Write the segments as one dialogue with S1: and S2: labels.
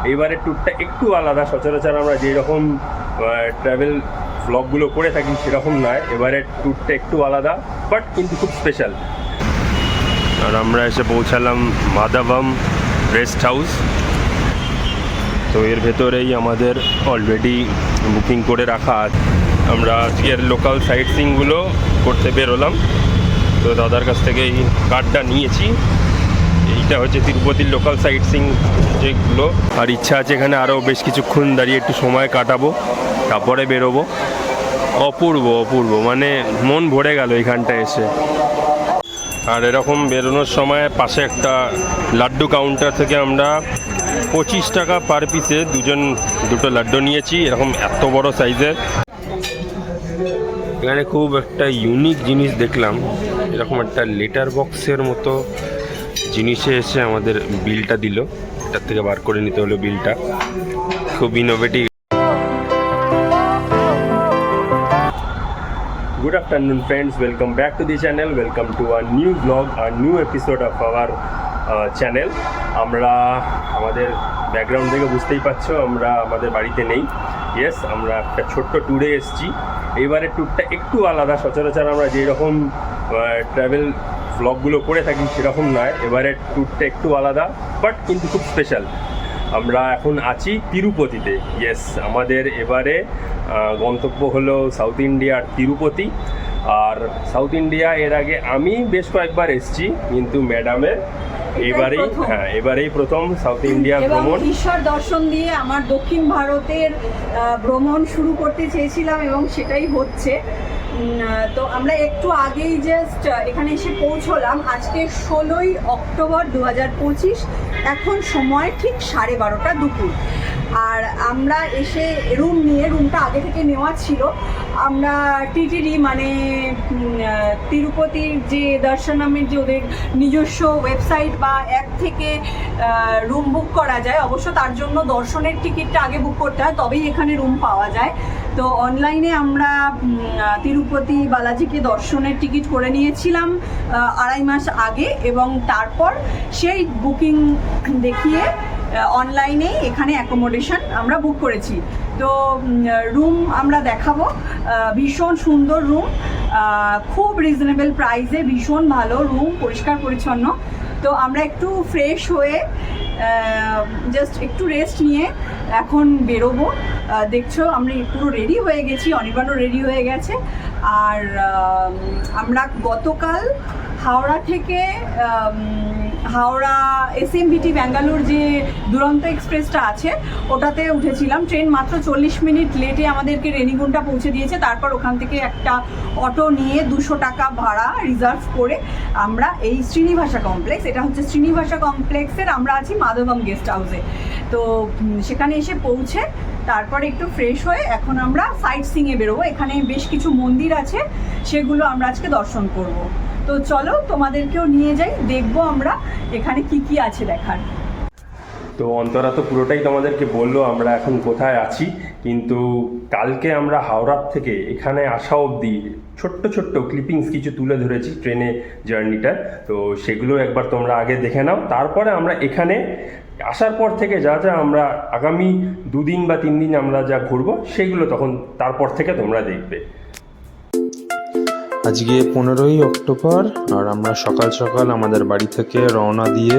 S1: এইবারের ট্যুরটা একটু আলাদা। সচরাচর আমরা যেই রকম ট্রাভেল ব্লগগুলো করে থাকি সেরকম নয়, এবারের ট্যুরটা একটু আলাদা বাট কিন্তু খুব স্পেশাল। আর আমরা এসে পৌঁছালাম মাধবম রেস্ট হাউস। তো এর ভেতরেই আমাদের অলরেডি বুকিং করে রাখা আছে। আমরা আজকের লোকাল সাইট সিইংগুলো করতে বেরোলাম। তো দাদার কাছ থেকে এই কার্ডটা নিয়েছি। এইটা হচ্ছে তিরুপতির লোকাল সাইট সিইং যেগুলো। আর ইচ্ছা আছে এখানে আরও বেশ কিছুক্ষণ দাঁড়িয়ে একটু সময় কাটাবো, তারপরে বেরোবো। অপূর্ব অপূর্ব, মানে মন ভরে গেল এখানটায় এসে। আর এরকম বেরোনোর সময় পাশে একটা লাড্ডু কাউন্টার থেকে আমরা 25 টাকা পার পিসে দুটো লাড্ডু নিয়েছি, এরকম এত বড় সাইজের। এখানে খুব একটা ইউনিক জিনিস দেখলাম, এরকম একটা লেটার বক্সের মতো জিনিসে এসে আমাদের বিলটা দিল। এটার থেকে বার করে নিতে হলো বিলটা। খুব innovative. Good afternoon friends, welcome back to the channel, welcome to a new vlog, a new episode of our channel. আমরা আমাদের ব্যাকগ্রাউন্ড থেকে বুঝতেই পারছো আমরা আমাদের বাড়িতে নেই। ইয়েস, আমরা একটা ছোট্ট ট্যুরে এসেছি। এইবারের ট্যুরটা একটু আলাদা। সচরাচর আমরা যেই রকম ট্রাভেল ব্লগগুলো করে থাকি সেরকম নয়, এবারের ট্যুরটা একটু আলাদা বাট কিন্তু খুব স্পেশাল। আমরা এখন আছি তিরুপতিতে। ইয়েস, আমাদের এবারে গন্তব্য হলো সাউথ ইন্ডিয়ার তিরুপতি। আর সাউথ ইন্ডিয়া এর আগে আমি বেশ কয়েকবার এসেছি, কিন্তু ম্যাডামের এবারেই প্রথম সাউথ ইন্ডিয়া ভ্রমণ।
S2: ঈশ্বর দর্শন দিয়ে আমার দক্ষিণ ভারতের ভ্রমণ শুরু করতে চেয়েছিলাম এবং সেটাই হচ্ছে। তো আমরা একটু আগেই জাস্ট এখানে এসে পৌঁছলাম। আজকে 16ই অক্টোবর 2025, এখন সময় ঠিক 12:30 দুপুর। আর আমরা এসে রুমটা আগে থেকে নেওয়া ছিল। আমরা টিটিডি মানে তিরুপতির যে দর্শনামের যে ওদের নিজস্ব ওয়েবসাইট বা অ্যাপ থেকে রুম বুক করা যায়। অবশ্য তার জন্য দর্শনের টিকিটটা আগে বুক করতে হয়, তবেই এখানে রুম পাওয়া যায়। তো অনলাইনে আমরা তিরুপতি বালাজিকে দর্শনের টিকিট করে নিয়েছিলাম 2.5 মাস আগে, এবং তারপর সেই বুকিং দেখিয়ে অনলাইনেই এখানে অ্যাকোমোডেশন আমরা বুক করেছি। তো রুম আমরা দেখাবো। ভীষণ সুন্দর রুম, খুব রিজনেবল প্রাইসে, ভীষণ ভালো রুম, পরিষ্কার পরিচ্ছন্ন। তো আমরা একটু ফ্রেশ হয়ে জাস্ট একটু রেস্ট নিয়ে এখন বেরোবো। দেখছো আমরা পুরো রেডি হয়ে গেছি, অনির্বাণও রেডি হয়ে গেছে। আর আমরা গতকাল হাওড়া থেকে হাওড়া এসএমবিটি ব্যাঙ্গালোর যে দুরন্ত এক্সপ্রেসটা আছে ওটাতে উঠেছিলাম। ট্রেন মাত্র 40 মিনিট লেটে আমাদেরকে রেনিগুন্টা পৌঁছে দিয়েছে। তারপর ওখান থেকে একটা অটো নিয়ে 200 টাকা ভাড়া রিজার্ভ করে আমরা এই শ্রীনিবাসা কমপ্লেক্স, এটা হচ্ছে শ্রীনিবাসা কমপ্লেক্সের, আমরা আছি মাধবম গেস্ট হাউসে। তো সেখানে এসে পৌঁছে তারপর একটু ফ্রেশ হয়ে এখন আমরা সাইট সিইংয়ে বেরোবো। এখানে বেশ কিছু মন্দির আছে, সেগুলো আমরা আজকে দর্শন করব। তো চলো তোমাদেরকেও নিয়ে যাই, দেখবো আমরা এখানে কি কি আছে দেখার।
S1: তো অন্তরা তো পুরোটাই তোমাদেরকে বললো আমরা এখন কোথায় আছি, কিন্তু কালকে আমরা হাওড়ার থেকে এখানে আসা অবধি ছোট্ট ছোট্ট ক্লিপিংস কিছু তুলে ধরেছি ট্রেনে জার্নিটা। তো সেগুলো একবার তোমরা আগে দেখে নাও, তারপরে আমরা এখানে আসার পর থেকে যা যা আমরা আগামী 2 দিন বা 3 দিন আমরা যা ঘুরবো সেগুলো তখন তারপর থেকে তোমরা দেখবে।
S3: আজকে 15ই অক্টোবর, আর আমরা সকাল সকাল আমাদের বাড়ি থেকে রওনা দিয়ে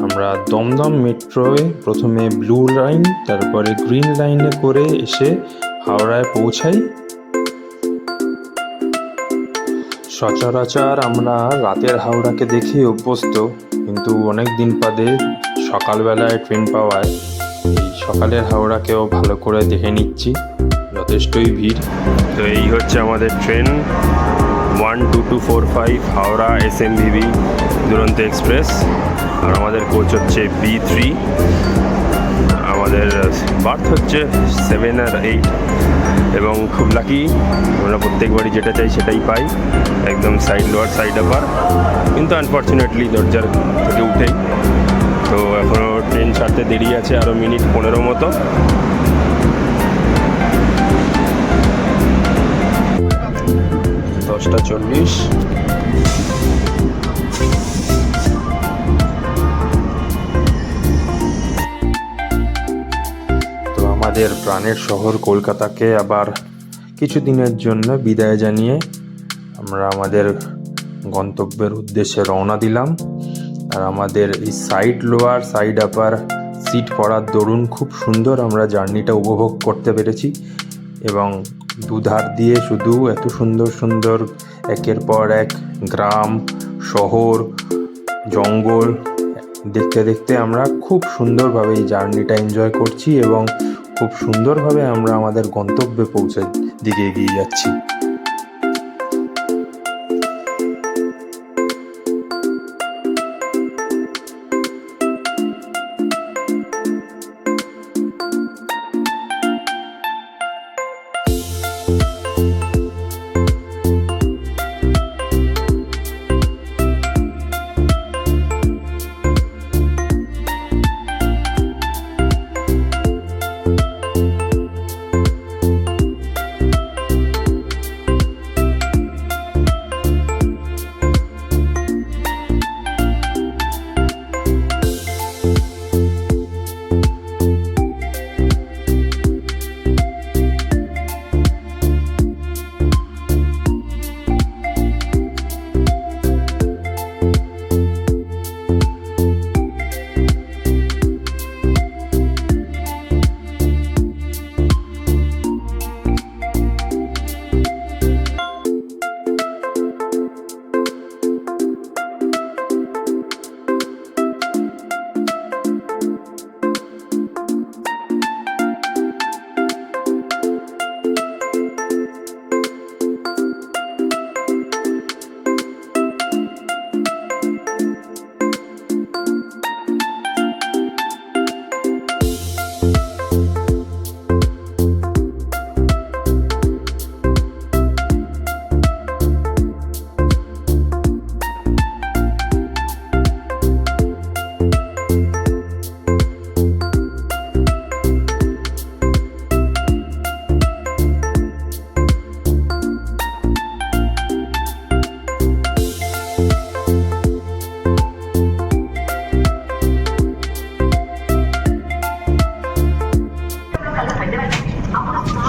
S3: আমরা দমদম মেট্রোয় প্রথমে ব্লু লাইন তারপরে গ্রিন লাইনে করে এসে হাওড়ায় পৌঁছাই। সচরাচর আমরা রাতের হাওড়াকে দেখে অভ্যস্ত, কিন্তু অনেক দিন বাদে সকালবেলায় ট্রেন পাওয়ায় এই সকালের হাওড়াকেও ভালো করে দেখে নিচ্ছি। যথেষ্টই ভিড়।
S1: তো এই হচ্ছে আমাদের ট্রেন 12245 হাওড়া এসএমভিবি দুরন্ত এক্সপ্রেস। আর আমাদের কোচ হচ্ছে B3। আমাদের বার্থ হচ্ছে 7 আর 8, এবং খুব লাকি আমরা প্রত্যেকবারই যেটা চাই সেটাই পাই, একদম সাইড লোয়ার সাইড আপার। কিন্তু আনফর্চুনেটলি দরজার থেকে উঠেই। তো এখনও ট্রেন ছাড়তে দেরি আছে, আরও মিনিট 15 মতো।
S3: দশটা 40। আমাদের প্রাণের শহর কলকাতাকে আবার কিছুদিনের জন্য বিদায় জানিয়ে আমরা আমাদের গন্তব্যের উদ্দেশ্যে রওনা দিলাম। আর আমাদের এই side lower side upper seat পড়ার দরুন খুব সুন্দর আমরা জার্নিটা উপভোগ করতে পেরেছি এবং দুধার দিয়ে শুধু এত সুন্দর সুন্দর একের পর এক গ্রাম, শহর, জঙ্গল দেখতে দেখতে আমরা খুব সুন্দরভাবে এই জার্নিটা এনজয় করছি এবং খুব সুন্দরভাবে আমরা আমাদের গন্তব্যে পৌঁছে দিকে এগিয়ে যাচ্ছি।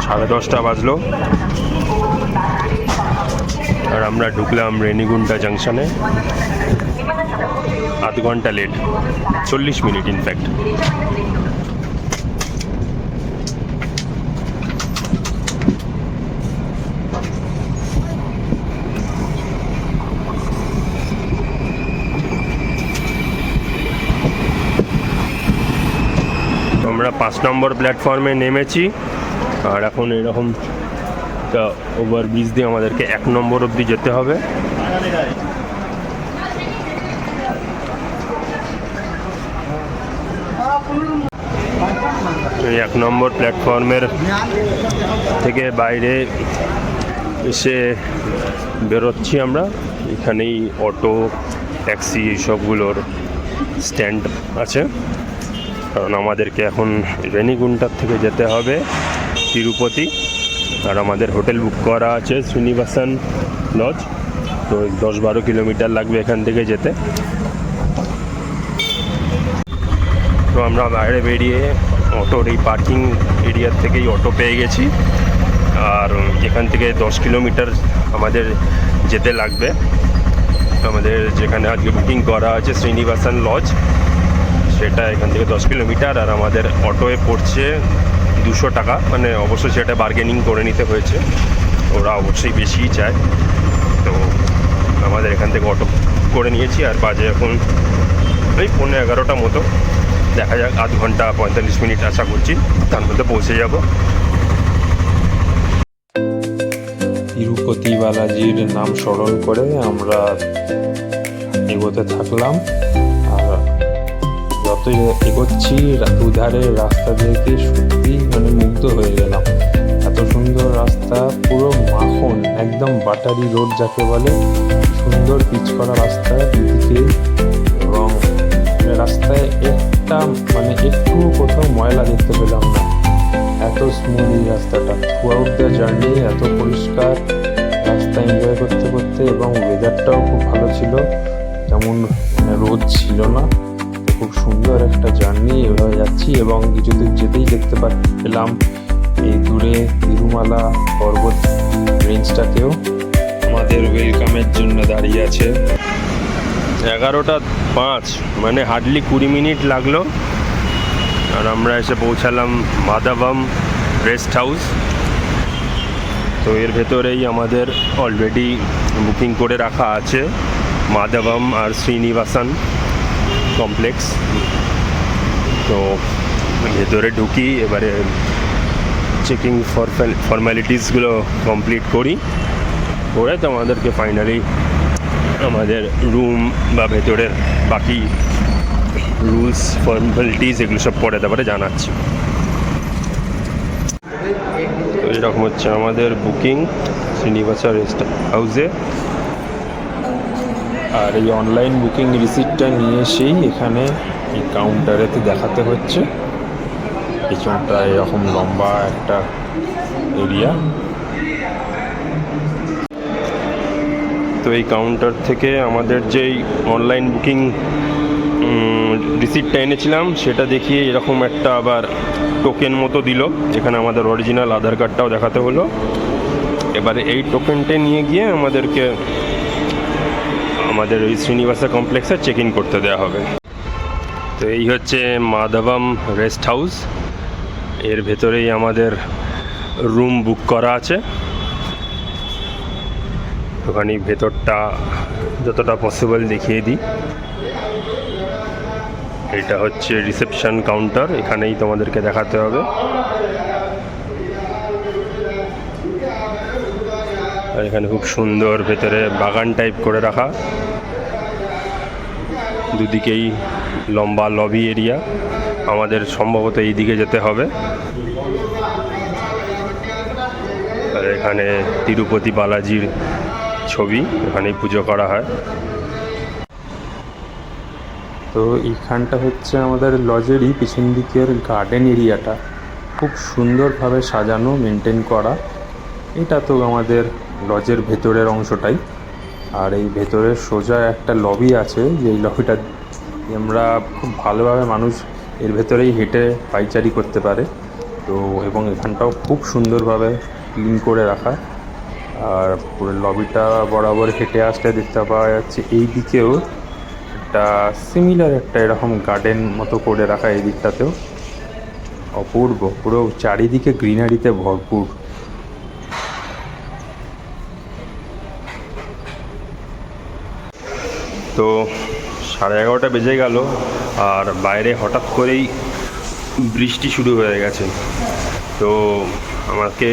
S1: সাড়ে 10টা বাজলো আর আমরা ঢুকলাম রেনিগুন্টা জাংশনে আধ ঘন্টা লেট, 40 মিনিট ইনফ্যাক্ট। আমরা 5 নম্বর প্ল্যাটফর্মে নেমেছি আর এখন এরকম ওভারব্রিজ দিয়ে আমাদেরকে 1 নম্বর অবধি যেতে হবে। এই 1 নম্বর প্ল্যাটফর্মের থেকে বাইরে এসে বেরোচ্ছি আমরা। এখানেই অটো, ট্যাক্সি এইসবগুলোর স্ট্যান্ড আছে, কারণ আমাদেরকে এখন রেনিগুন্টার থেকে যেতে হবে তিরুপতি। আর আমাদের হোটেল বুক করা আছে শ্রীনিবাসন লজ, তো 10-12 কিলোমিটার লাগবে এখান থেকে যেতে। তো আমরা বাইরে বেরিয়ে অটোর এই পার্কিং এরিয়ার থেকেই অটো পেয়ে গেছি আর এখান থেকে 10 কিলোমিটার আমাদের যেতে লাগবে। আমাদের যেখানে আজকে বুকিং করা আছে শ্রীনিবাসন লজ, সেটা এখান থেকে 10 কিলোমিটার আর আমাদের অটোয় পড়ছে 200 টাকা। মানে অবশ্যই সেটা বার্গেনিং করে নিতে হয়েছে, ওরা অবশ্যই বেশিই চায়। তো আমাদের এখান থেকে অটো করে নিয়েছি আর বাজে এখন ওই 11:15 মতো। দেখা যাক, আধ ঘন্টা 45 মিনিট আশা করছি, তার মধ্যে পৌঁছে যাব।
S3: তিরুপতি বালাজির নাম স্মরণ করে আমরা এগোতে থাকলাম আর যত এগোচ্ছি দুধারের রাস্তা দেখে সত্যি মানে মুগ্ধ হয়ে গেলাম। এত সুন্দর রাস্তা, পুরো মাখন, একদম বাটারি রোড যাকে বলে, সুন্দর পিচ করা রাস্তা দুদিকে এবং রাস্তায় একটু কোথাও ময়লা দেখতে পেলাম না। এত স্মুথ এই রাস্তাটা, থ্রুআউট দ্য জার্নি এত পরিষ্কার রাস্তা এনজয় করতে করতে, এবং ওয়েদারটাও খুব ভালো ছিল, তেমন রোদ ছিল না, খুব সুন্দর একটা জার্নি এভাবে যাচ্ছি এবং কিছু দূর যেতেই দেখতে পেলাম এই দূরে তিরুমালা পর্বত রেঞ্জটাকেও আমাদের ওয়েলকামের জন্য দাঁড়িয়ে আছে।
S1: 11:05 মানে হার্ডলি 20 মিনিট লাগলো আর আমরা এসে পৌঁছালাম মাধবম রেস্ট হাউস। তো এর ভেতরেই আমাদের অলরেডি বুকিং করে রাখা আছে মাধবম আর শ্রীনিবাসন কমপ্লেক্স। তো ভেতরে ঢুকি, এবারে চেকিং ফর্মালিটিসগুলো কমপ্লিট করি, করে তো আমাদেরকে ফাইনালি আমাদের রুম বা ভেতরের বাকি রুলস ফর্মালিটিস এগুলো সব পরে তারপরে জানাচ্ছি। তো এরকম হচ্ছে আমাদের বুকিং শ্রীনিবাসা রেস্ট হাউসে।
S3: আর এই অনলাইন বুকিং রিসিপ্টটা নিয়ে এসেই এখানে এই কাউন্টারেতে দেখাতে হচ্ছে। পেছনটা এরকম লম্বা একটা এরিয়া।
S1: তো এই কাউন্টার থেকে আমাদের যেই অনলাইন বুকিং রিসিপ্টটা এনেছিলাম সেটা দেখিয়ে এরকম একটা আবার টোকেন মতো দিল, যেখানে আমাদের অরিজিনাল আধার কার্ডটাও দেখাতে হলো। এবারে এই টোকেনটা নিয়ে গিয়ে আমাদেরকে আমাদের ওই শ্রীনিবাসা কমপ্লেক্সে চেক ইন করতে দেওয়া হবে। তো এই হচ্ছে মাধবম রেস্ট হাউস, এর ভেতরেই আমাদের রুম বুক করা আছে। ওখানে ভেতরটা যতটা পসিবল দেখিয়ে দিই। এটা হচ্ছে রিসেপশন কাউন্টার, এখানেই তোমাদেরকে দেখাতে হবে। আর এখানে খুব সুন্দর ভেতরে বাগান টাইপ করে রাখা, দুদিকেই লম্বা লবি এরিয়া। আমাদের সম্ভবত এই দিকে যেতে হবে। আর এখানে তিরুপতি বালাজির ছবি, এখানেই পুজো করা হয়।
S3: তো এইখানটা হচ্ছে আমাদের লজেরই পিছন দিকের গার্ডেন এরিয়াটা, খুব সুন্দরভাবে সাজানো, মেনটেন করা। এটা তো আমাদের লজের ভেতরের অংশটাই। আর এই ভেতরের সোজা একটা লবি আছে, যেই লবিটা আমরা খুব ভালোভাবে মানুষ এর ভেতরেই হেঁটে পাইচারি করতে পারে। তো এবং এখানটাও খুব সুন্দরভাবে ক্লিন করে রাখা। আর পুরো লবিটা বরাবর হেঁটে আসলে দেখতে পাওয়া যাচ্ছে এই দিকেও একটা সিমিলার একটা এরকম গার্ডেন মতো করে রাখা, এই দিকটাতেও অপূর্ব, পুরো চারিদিকে গ্রিনারিতে ভরপুর।
S1: তো 11:30 বেজে গেল আর বাইরে হঠাৎ করেই বৃষ্টি শুরু হয়ে গেছে। তো আমাকে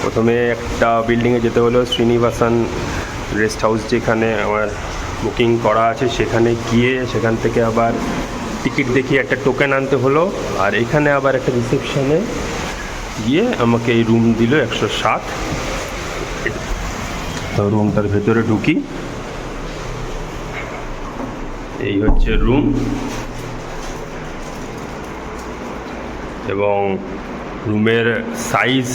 S1: প্রথমে একটা বিল্ডিংয়ে যেতে হলো, শ্রীনিবাসন রেস্ট হাউস যেখানে আমার বুকিং করা আছে, সেখানে গিয়ে সেখান থেকে আবার টিকিট দেখিয়ে একটা টোকেন আনতে হলো। আর এখানে আবার একটা রিসেপশনে গিয়ে আমাকে এই রুম দিল 107। তো রুমটার ভেতরে ঢুকি, এই হচ্ছে রুম। এবং রুমের সাইজ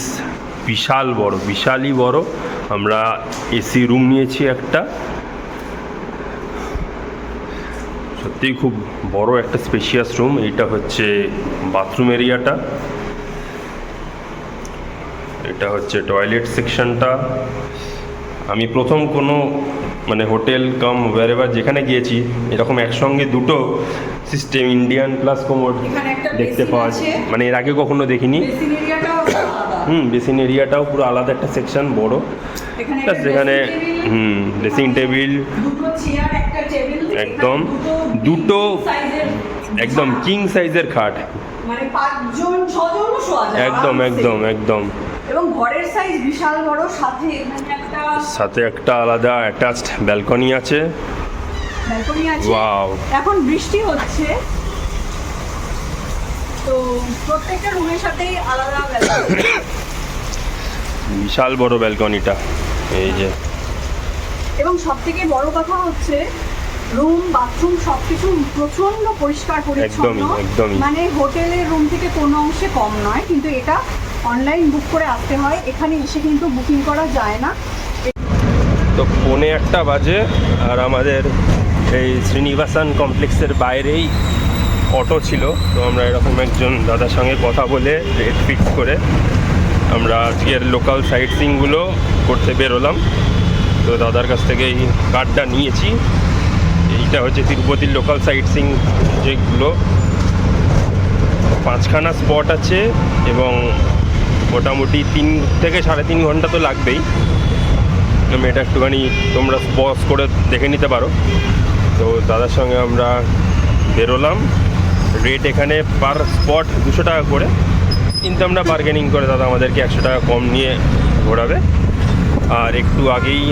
S1: বিশাল বড়, বিশালই বড়। আমরা এসি রুম নিয়েছি একটা, সত্যিই খুব বড় একটা স্পেশিয়াস রুম। এইটা হচ্ছে বাথরুম এরিয়াটা, এটা হচ্ছে টয়লেট সেকশনটা। আমি প্রথম কোনো মানে হোটেল কাম ওয়ারেভার যেখানে গিয়েছি এরকম একসঙ্গে দুটো সিস্টেম, ইন্ডিয়ান প্লাস কোমোড দেখতে পাওয়া যায়, মানে এর আগে কখনো দেখিনি। বেসিন এরিয়াটাও পুরো আলাদা একটা সেকশন, বড়। সেখানে ড্রেসিং টেবিল, একদম দুটো একদম কিং সাইজের খাট,
S2: মানে 5 জন 6 জনও শোয়া যায়
S1: একদম একদম একদম।
S2: এবং ঘরের সাইজ বিশাল বড়, সাথে
S1: একটা আলাদা অ্যাটাচড ব্যালকনি আছে। ওয়াও,
S2: এখন বৃষ্টি হচ্ছে তো প্রত্যেকটা রুমের সাথেই আলাদা ব্যালকনি,
S1: বিশাল বড় ব্যালকনিটা, এই যে।
S2: এবং সবথেকে বড় কথা হচ্ছে রুম, বাথরুম সবকিছু প্রচন্ড পরিষ্কার পরিচ্ছন্ন, মানে হোটেলের রুম থেকে কোনো অংশে কম নয়। কিন্তু এটা অনলাইন বুক করে আসতে হয়, এখানে এসে কিন্তু বুকিং করা যায় না।
S1: তো 1:45 বাজে আর আমাদের এই শ্রীনিবাসন কমপ্লেক্সের বাইরেই অটো ছিল, তো আমরা এরকম একজন দাদার সঙ্গে কথা বলে রেট ফিক্স করে আমরা আজকের লোকাল সাইট সিইংগুলো করতে বেরোলাম। তো দাদার কাছ থেকে এই কার্ডটা নিয়েছি। এইটা হচ্ছে তিরুপতির লোকাল সাইট সিইং, যেগুলো 5খানা স্পট আছে এবং মোটামুটি 3 থেকে 3.5 ঘন্টা তো লাগবেই। আমি এটা একটুখানি তোমরা পজ করে দেখে নিতে পারো। তো দাদার সঙ্গে আমরা বেরোলাম। রেট এখানে পার স্পট 200 টাকা করে, কিন্তু আমরা বার্গেনিং করে দাদা আমাদেরকে 100 টাকা কম নিয়ে ঘোরাবে। আর একটু আগেই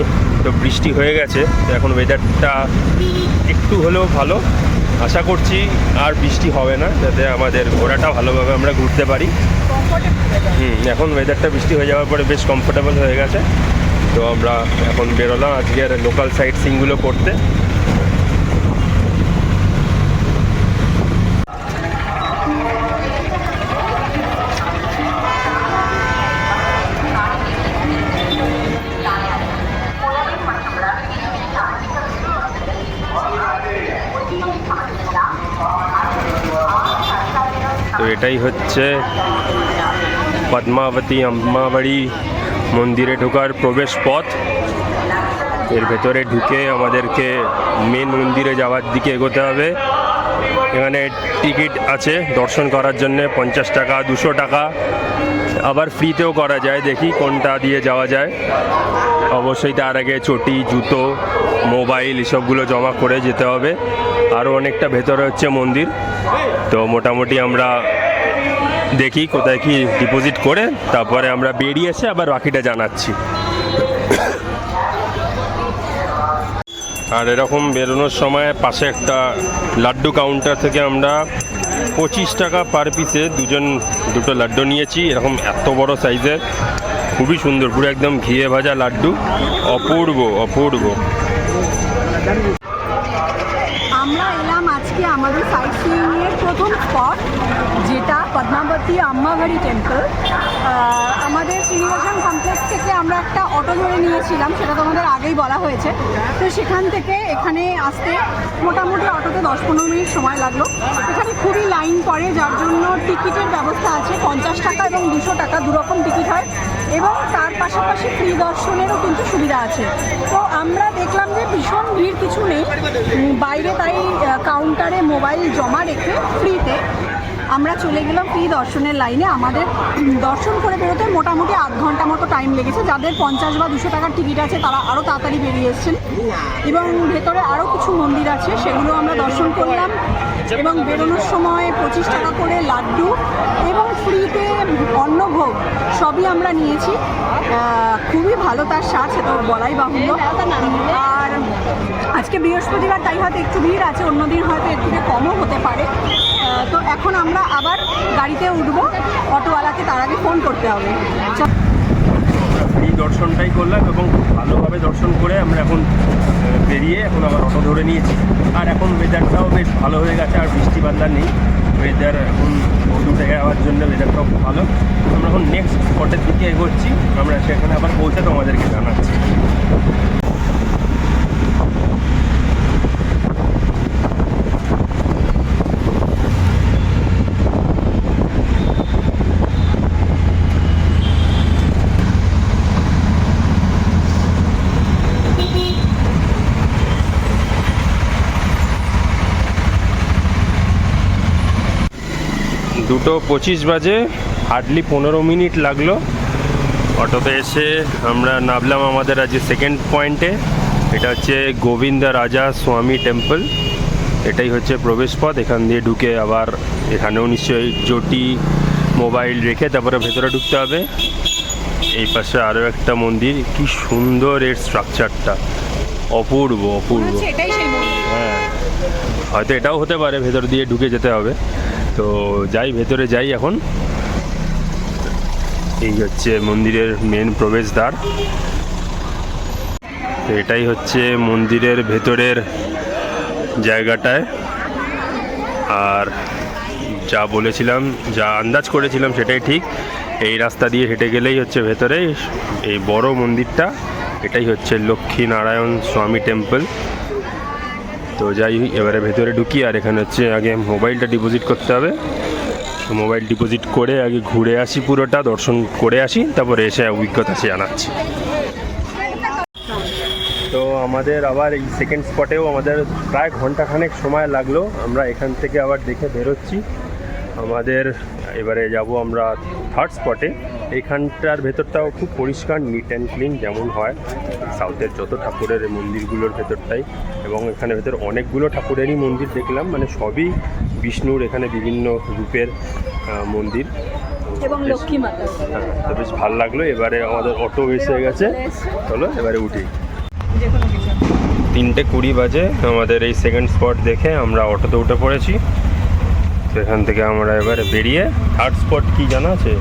S1: তো বৃষ্টি হয়ে গেছে, তো এখন ওয়েদারটা একটু হলেও ভালো। আশা করছি আর বৃষ্টি হবে না, যাতে আমাদের ঘোরাটা ভালোভাবে আমরা ঘুরতে পারি। এখন ওয়েদারটা বৃষ্টি হয়ে যাওয়ার পরে বেশ কমফোর্টেবল হয়ে গেছে। তো আমরা এখন বেরোলাম আজকের লোকাল সাইট সিইংগুলো করতে। তো এটাই হচ্ছে পদ্মাবতী আম্মাবাড়ি মন্দিরে ঢোকার প্রবেশ পথ। এর ভেতরে ঢুকে আমাদেরকে মেন মন্দিরে যাওয়ার দিকে এগোতে হবে। এখানে টিকিট আছে দর্শন করার জন্য 50 টাকা, 200 টাকা, আবার ফ্রিতেও করা যায়। দেখি কোনটা দিয়ে যাওয়া যায়। অবশ্যই তার আগে চটি, জুতো, মোবাইল এসবগুলো জমা করে যেতে হবে। আরও অনেকটা ভেতরে হচ্ছে মন্দির। তো মোটামুটি আমরা দেখি কোথায় কি ডিপোজিট করে তারপরে আমরা বেরিয়ে এসে আবার বাকিটা জানাচ্ছি। আর এরকম বেরোনোর সময় পাশে একটা লাড্ডু কাউন্টার থেকে আমরা 25 টাকা পার পিসে দুটো লাড্ডু নিয়েছি। এরকম এত বড় সাইজের, খুবই সুন্দর, পুরো একদম ঘিয়ে ভাজা লাড্ডু, অপূর্ব অপূর্ব।
S2: আমরা এলাম আজকে আমাদের সাইট সিইংয়ের প্রথম স্পট, যেটা পদ্মাবতী আম্মাবাড়ি টেম্পল। আমাদের শ্রীনিবাসন কমপ্লেক্স থেকে আমরা একটা অটো ধরে নিয়েছিলাম, সেটা তোমাদের আগেই বলা হয়েছে। তো সেখান থেকে এখানে আসতে মোটামুটি অটোতে 10-15 মিনিট সময় লাগলো। এখানে খুবই লাইন পড়ে, যার জন্য টিকিটের ব্যবস্থা আছে। 50 টাকা এবং 200 টাকা দুরকম টিকিট হয়, এবং তার পাশাপাশি ফ্রি দর্শনেরও কিন্তু সুবিধা আছে। তো আমরা দেখলাম যে ভীষণ ভিড় কিছু নেই বাইরে, তাই কাউন্টারে মোবাইল জমা রেখে ফ্রিতে আমরা চলে গেলাম ফ্রি দর্শনের লাইনে। আমাদের দর্শন করে বেরোতে মোটামুটি আধ ঘন্টা মতো টাইম লেগেছে। যাদের 50 বা 200 টাকার টিকিট আছে তারা আরও তাড়াতাড়ি বেরিয়ে এসেছেন, এবং ভেতরে আরও কিছু মন্দির আছে, সেগুলো আমরা দর্শন করলাম। এবং বেরোনোর সময় 25 টাকা করে লাড্ডু এবং ফ্রিতে অন্নভোগ সবই আমরা নিয়েছি। খুবই ভালো তার স্বাদ, সেটা বলাই বাহুল্য। আর আজকে বৃহস্পতিবার, তাই হয়তো একটু ভিড় আছে, অন্যদিন হয়তো এর থেকে কমও হতে পারে। তো এখন আমরা আবার গাড়িতে উঠবো, অটোওয়ালাকে তার আগে ফোন করতে হবে।
S1: এই দর্শনটাই করলাম এবং খুব ভালোভাবে দর্শন করে আমরা এখন বেরিয়ে এখন আবার অটো ধরে নিয়েছি। আর এখন ওয়েদারটাও বেশ ভালো হয়ে গেছে, আর বৃষ্টি বাদলা নেই। ওয়েদার এখন উঠে যাওয়ার জন্য ওয়েদারটাও খুব ভালো। আমরা এখন নেক্সট স্পটের দিকে এগোচ্ছি, আমরা সেখানে আবার পৌঁছে তোমাদেরকে জানাচ্ছি। দুটো 25 বাজে, হার্ডলি 15 মিনিট লাগলো অটোতে এসে। আমরা নামলাম আমাদের আজ সেকেন্ড পয়েন্টে। এটা হচ্ছে গোবিন্দ রাজা স্বামী টেম্পল। এটাই হচ্ছে প্রবেশপথ। এখান দিয়ে ঢুকে আবার এখানেও নিশ্চয়ই চটি, মোবাইল রেখে তারপরে ভেতরে ঢুকতে হবে। এই পাশে আরও একটা মন্দির, কি সুন্দর এর স্ট্রাকচারটা, অপূর্ব অপূর্ব। হ্যাঁ, হয়তো এটাও হতে পারে, ভেতর দিয়ে ঢুকে যেতে হবে। তো যাই, ভেতরে যাই এখন। এই হচ্ছে মন্দিরের মেন প্রবেশদ্বার। তো এটাই হচ্ছে মন্দিরের ভেতরের জায়গাটায়। আর যা বলেছিলাম, যা আন্দাজ করেছিলাম সেটাই ঠিক। এই রাস্তা দিয়ে হেঁটে গেলেই হচ্ছে ভেতরে এই বড় মন্দিরটা। এটাই হচ্ছে লক্ষ্মী নারায়ণ স্বামী টেম্পল। তো যাই, এবারে ভেতরে ঢুকি। আর এখানে হচ্ছে আগে মোবাইলটা ডিপোজিট করতে হবে। তো মোবাইল ডিপোজিট করে আগে ঘুরে আসি, পুরোটা দর্শন করে আসি, তারপরে এসে অভিজ্ঞতা জানাচ্ছি। তো আমাদের আবার এই সেকেন্ড স্পটেও আমাদের প্রায় ঘন্টাখানেক সময় লাগলো। আমরা এখান থেকে আবার দেখে বেরোচ্ছি। আমাদের এবারে যাব আমরা থার্ড স্পটে। এইখানটার ভেতরটাও খুব পরিষ্কার, নিট অ্যান্ড ক্লিন, যেমন হয় সাউথের যত ঠাকুরের মন্দিরগুলোর ভেতরটাই। এবং এখানে ভেতর অনেকগুলো ঠাকুরেরই মন্দির দেখলাম, মানে সবই বিষ্ণুর এখানে বিভিন্ন রূপের মন্দির
S2: এবং লক্ষ্মী মাতা।
S1: হ্যাঁ, তো বেশ ভালো লাগলো। এবারে আমাদের অটো এসে গেছে, চলো এবারে উঠি। 3:20 বাজে আমাদের এই সেকেন্ড স্পট দেখে আমরা অটোতে উঠে পড়েছি। তো এখান থেকে আমরা এবারে বেরিয়ে থার্ড স্পট কি জানা আছে?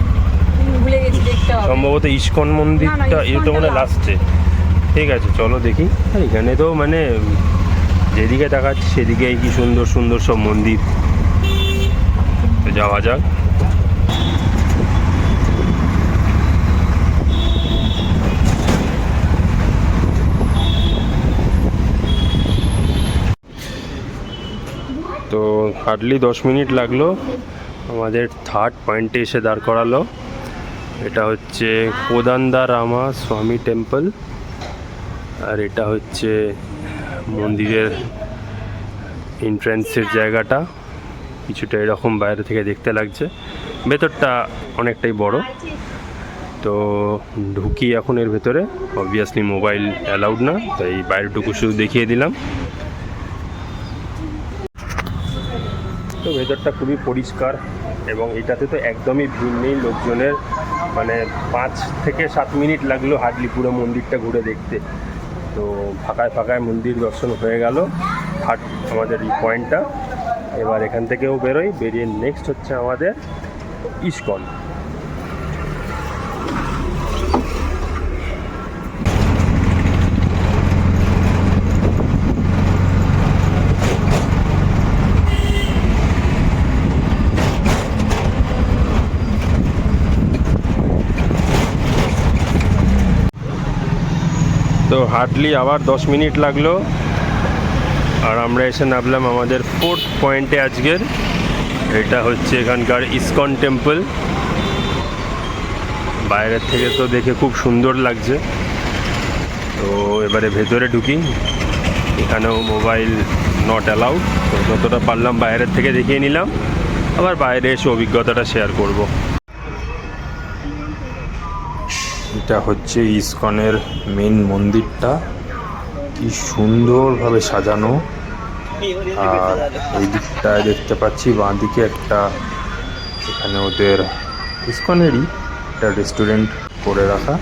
S2: ভুলে গেছি, দেখতে হবে।
S1: সম্ভবত ইস্কন মন্দিরটা, এটা মানে লাস্টে। ঠিক আছে, চলো দেখি। এখানে তো মানে যেদিকে তাকাচ্ছি সেদিকেই কি সুন্দর সুন্দর সব মন্দির। তো যাওয়া যাক। তো হার্ডলি 10 মিনিট লাগলো, আমাদের থার্ড পয়েন্টে এসে দাঁড় করালো। এটা হচ্ছে কোদান্দা রামা স্বামী টেম্পল। আর এটা হচ্ছে মন্দিরের এন্ট্রান্সের জায়গাটা, কিছুটা এরকম বাইরে থেকে দেখতে লাগছে। ভেতরটা অনেকটাই বড়। তো ঢুকি এখন এর ভেতরে। অবভিয়াসলি মোবাইল অ্যালাউড না, তাই বাইরেটুকু শুধু দেখিয়ে দিলাম। তো ভেতরটা খুবই পরিষ্কার এবং এটাতে তো একদমই ভিড় নেই লোকজনের। মানে 5 থেকে 7 মিনিট লাগলো হার্ডলি পুরো মন্দিরটা ঘুরে দেখতে। তো ফাঁকায় ফাঁকায় মন্দির দর্শন হয়ে গেল থার্ড আমাদের এই পয়েন্টটা। এবার এখান থেকেও বেরোই, বেরিয়ে নেক্সট হচ্ছে আমাদের ইস্কন। তো হার্ডলি আবার 10 মিনিট লাগলো, আর আমরা এসে নামলাম আমাদের ফোর্থ পয়েন্টে আজকের। এটা হচ্ছে এখানকার ইস্কন টেম্পল। বাইরের থেকে তো দেখে খুব সুন্দর লাগছে। তো এবারে ভেতরে ঢুকি। এখানেও মোবাইল নট অ্যালাউড, তো যতটা পারলাম বাইরের থেকে দেখিয়ে নিলাম, আবার বাইরে এসে অভিজ্ঞতাটা শেয়ার করব।
S3: এটা হচ্ছে ইস্কনের মেন মন্দিরটা, কি সুন্দরভাবে সাজানো। আর এই দিকটায় দেখতে পাচ্ছি বাঁ দিকে একটা, এখানে ওদের ইস্কনেরই একটা রেস্টুরেন্ট করে রাখা।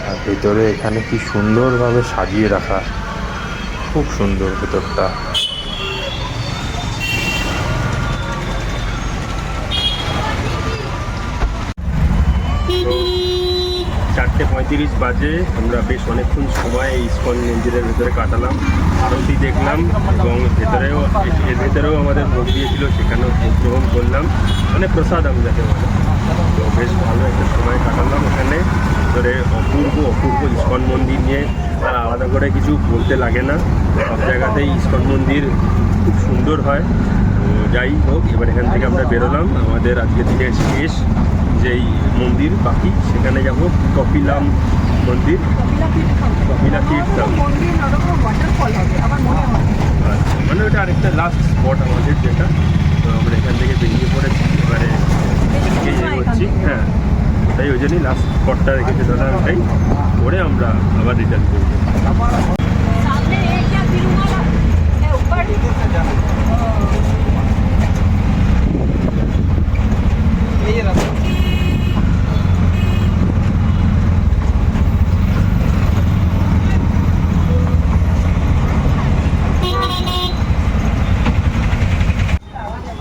S3: আর ভেতরে এখানে কি সুন্দরভাবে সাজিয়ে রাখা, খুব সুন্দর ভেতরটা।
S1: 4:35 বাজে। আমরা বেশ অনেকক্ষণ সময় এই ইস্কন মন্দিরের ভেতরে কাটালাম, আরতি দেখলাম এবং এর ভেতরেও আমাদের ভোগ দিয়েছিল, সেখানেও ভোগ গ্রহণ করলাম, মানে প্রসাদ আমি যাকে বলে। তো বেশ ভালো একটা সময় কাটালাম এখানে ভেতরে। অপূর্ব ইস্কন মন্দির নিয়ে আর আলাদা করে কিছু বলতে লাগে না, সব জায়গাতেই ইস্কন মন্দির খুব সুন্দর হয়। যাই হোক, এবার এখান থেকে আমরা বেরোলাম। আমাদের আজকে দিনের শেষ যেই মন্দির বাকি, সেখানে যাব কপিলাম মন্দির, কপিলা তীর্থম। আচ্ছা, মানে ওটা আরেকটা লাস্ট স্পট আমাদের যেটা। তো আমরা এখান থেকে বেরিয়ে পড়েছি, এবারে হচ্ছি। হ্যাঁ, তাই ওই জন্যই লাস্ট স্পটটা রেখেছে দাদা, ওটাই করে আমরা আবার রিটার্ন করবো।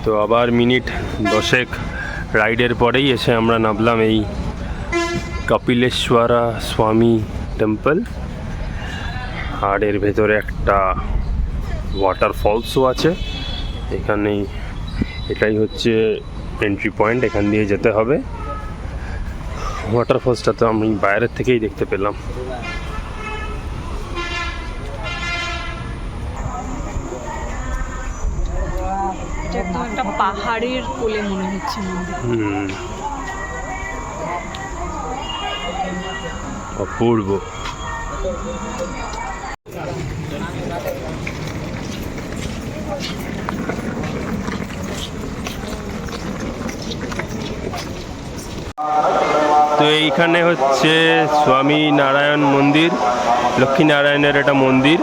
S1: তো আবার মিনিট 10 রাইডের পরেই এসে আমরা নামলাম এই কপিলেশ্বরা স্বামী টেম্পল। আর এর ভেতরে একটা ওয়াটারফলসও আছে এখানেই। এটাই হচ্ছে এন্ট্রি পয়েন্ট, এখান দিয়ে যেতে হবে। ওয়াটারফলসটা তো আমি বাইরের থেকেই দেখতে পেলাম।
S2: এটা একদম একটা পাহাড়ের কোলে মনে হচ্ছে মন্দির।
S1: অপূর্ব। তো এইখানে হচ্ছে স্বামী নারায়ণ মন্দির, লক্ষ্মী নারায়ণের একটা মন্দির।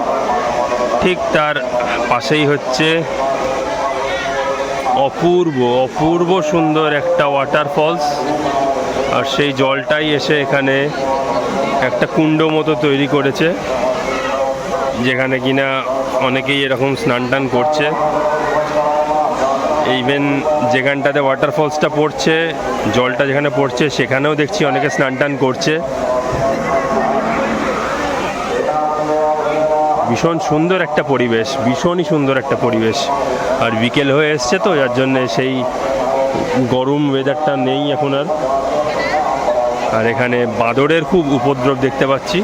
S1: ঠিক তার পাশেই হচ্ছে অপূর্ব অপূর্ব সুন্দর একটা ওয়াটারফলস, আর সেই জলটাই এসে এখানে একটা কুণ্ড মতো তৈরি করেছে, যেখানে কিনা অনেকেই এরকম স্নান টান করছে। ইভেন যেখানটাতে ওয়াটারফলসটা পড়ছে, জলটা যেখানে পড়ছে সেখানেও দেখছি অনেকে স্নান টান করছে। ভীষণ সুন্দর একটা পরিবেশ, ভীষণই সুন্দর একটা পরিবেশ। আর বিকেল হয়ে এসছে তো, যার জন্যে সেই গরম ওয়েদারটা নেই এখন আর। আর এখানে বাঁদরের খুব উপদ্রব দেখতে পাচ্ছি।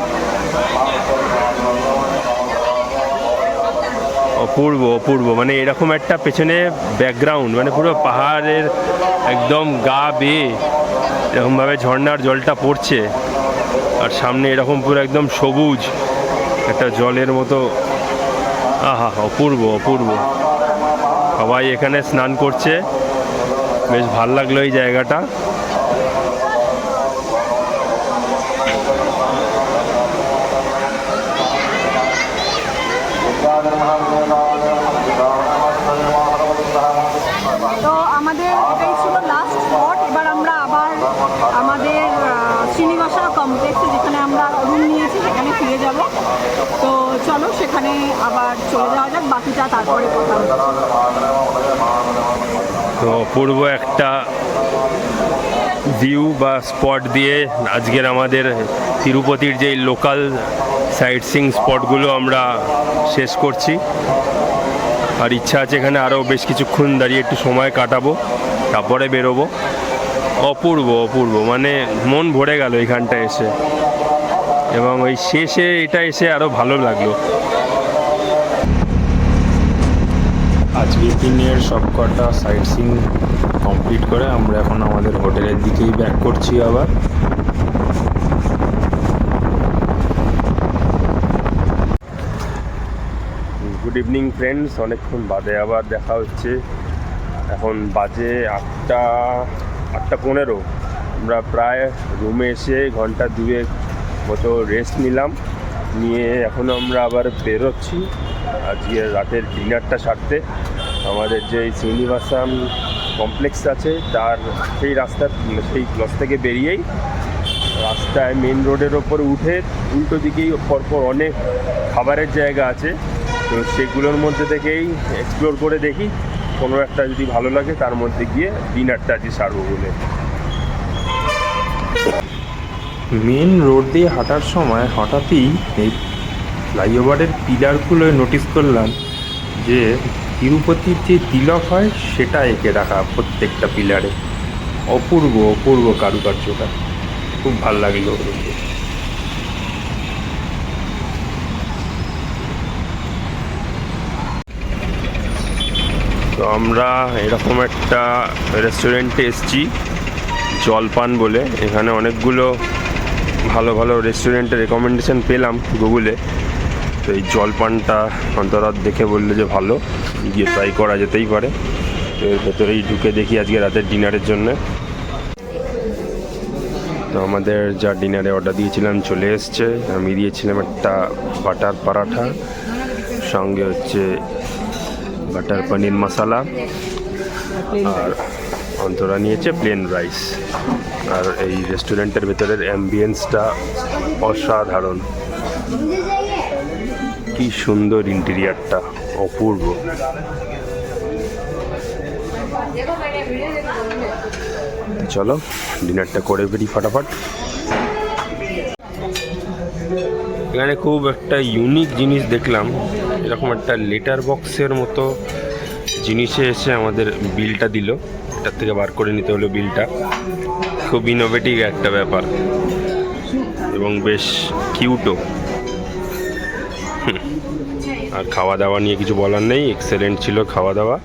S1: অপূর্ব অপূর্ব, মানে এরকম একটা পেছনে ব্যাকগ্রাউন্ড, মানে পুরো পাহাড়ের একদম গা বেয়ে এরকমভাবে ঝর্ণার জলটা পড়ছে, আর সামনে এরকম পুরো একদম সবুজ একটা জলের মতো। আহা, অপূর্ব অপূর্ব। সবাই এখানে স্নান করছে, বেশ ভাল লাগলো এই জায়গাটা।
S2: তো আমাদের এটাই ছিল লাস্ট স্পট। এবার আমরা আবার আমাদের শ্রীনিবাসা কমপ্লেক্সে, যেখানে আমরা রুম নিয়েছি, সেখানে ফিরে যাব। তো চলো সেখানে আবার চলে যাওয়া যাক, বাকিটা তারপরে কথা হবে।
S1: তো অপূর্ব একটা ভিউ বা স্পট দিয়ে আজকের আমাদের তিরুপতির যেই লোকাল সাইট সিইং স্পটগুলো আমরা শেষ করছি। আর ইচ্ছা আছে এখানে আরও বেশ কিছুক্ষণ দাঁড়িয়ে একটু সময় কাটাবো, তারপরে বেরোবো। অপূর্ব অপূর্ব, মানে মন ভরে গেল এখানটা এসে, এবং ওই শেষে এটা এসে আরও ভালো লাগলো।
S3: আজকের দিনের সব কটা সাইট সিইং কমপ্লিট করে আমরা এখন আমাদের হোটেলের দিকেই ব্যাক করছি আবার।
S1: গুড ইভিনিং ফ্রেন্ডস, অনেকক্ষণ বাদে আবার দেখা হচ্ছে। এখন বাজে 8:15। আমরা প্রায় রুমে এসে ঘন্টা 2 মতো রেস্ট নিলাম, নিয়ে এখন আমরা আবার বেরোচ্ছি আজকে রাতের ডিনারটা সারতে। আমাদের যে শ্রীনিবাসাম কমপ্লেক্স আছে তার সেই রাস্তার, সেই ক্লস থেকে বেরিয়েই রাস্তায় মেন রোডের ওপর উঠে উল্টো দিকেই পরপর অনেক খাবারের জায়গা আছে। তো সেগুলোর মধ্যে থেকেই এক্সপ্লোর করে দেখি কোনো একটা যদি ভালো লাগে তার মধ্যে গিয়ে ডিনারটা আজকে সারবো বলে।
S3: মেন রোড দিয়ে হাঁটার সময় হঠাৎই এই ফ্লাইওভারের পিলারগুলো নোটিস করলাম যে তিরুপতির যে তিলক হয় সেটা এঁকে রাখা প্রত্যেকটা পিলারে। অপূর্ব অপূর্ব কারুকার্যটা, খুব ভাল লাগলো।
S1: তো আমরা এরকম একটা রেস্টুরেন্টে এসেছি, জলপান বলে। এখানে অনেকগুলো ভালো ভালো রেস্টুরেন্টের রেকমেন্ডেশন পেলাম গুগলে। তো এই জলপানটা অন্তরাত দেখে বললো যে ভালো, গিয়ে ট্রাই করা যেতেই পারে। তো এর ভেতরেই ঢুকে দেখি আজকে রাতের ডিনারের জন্যে। তো আমাদের যা ডিনারে অর্ডার দিয়েছিলাম চলে এসছে। আমি দিয়েছিলাম একটা বাটার পরাঠা, সঙ্গে হচ্ছে বাটার পনির মশলা, আর অন্তরা নিয়েছে প্লেন রাইস। আর এই রেস্টুরেন্টের ভেতরের অ্যাম্বিয়েন্সটা অসাধারণ, কি সুন্দর ইন্টেরিয়ারটা, অপূর্ব। চলো ডিনারটা করে বেরি ফটাফট। এখানে খুব একটা ইউনিক জিনিস দেখলাম, এরকম একটা লেটার বক্সের মতো জিনিসে এসে আমাদের বিলটা দিল। এটার থেকে বার করে নিতে হলো বিলটা। খুব ইনোভেটিভ একটা ব্যাপার এবং বেশ কিউটও। আর খাওয়া দাওয়া নিয়ে কিছু বলার নেই, এক্সেলেন্ট ছিল খাওয়া দাওয়া।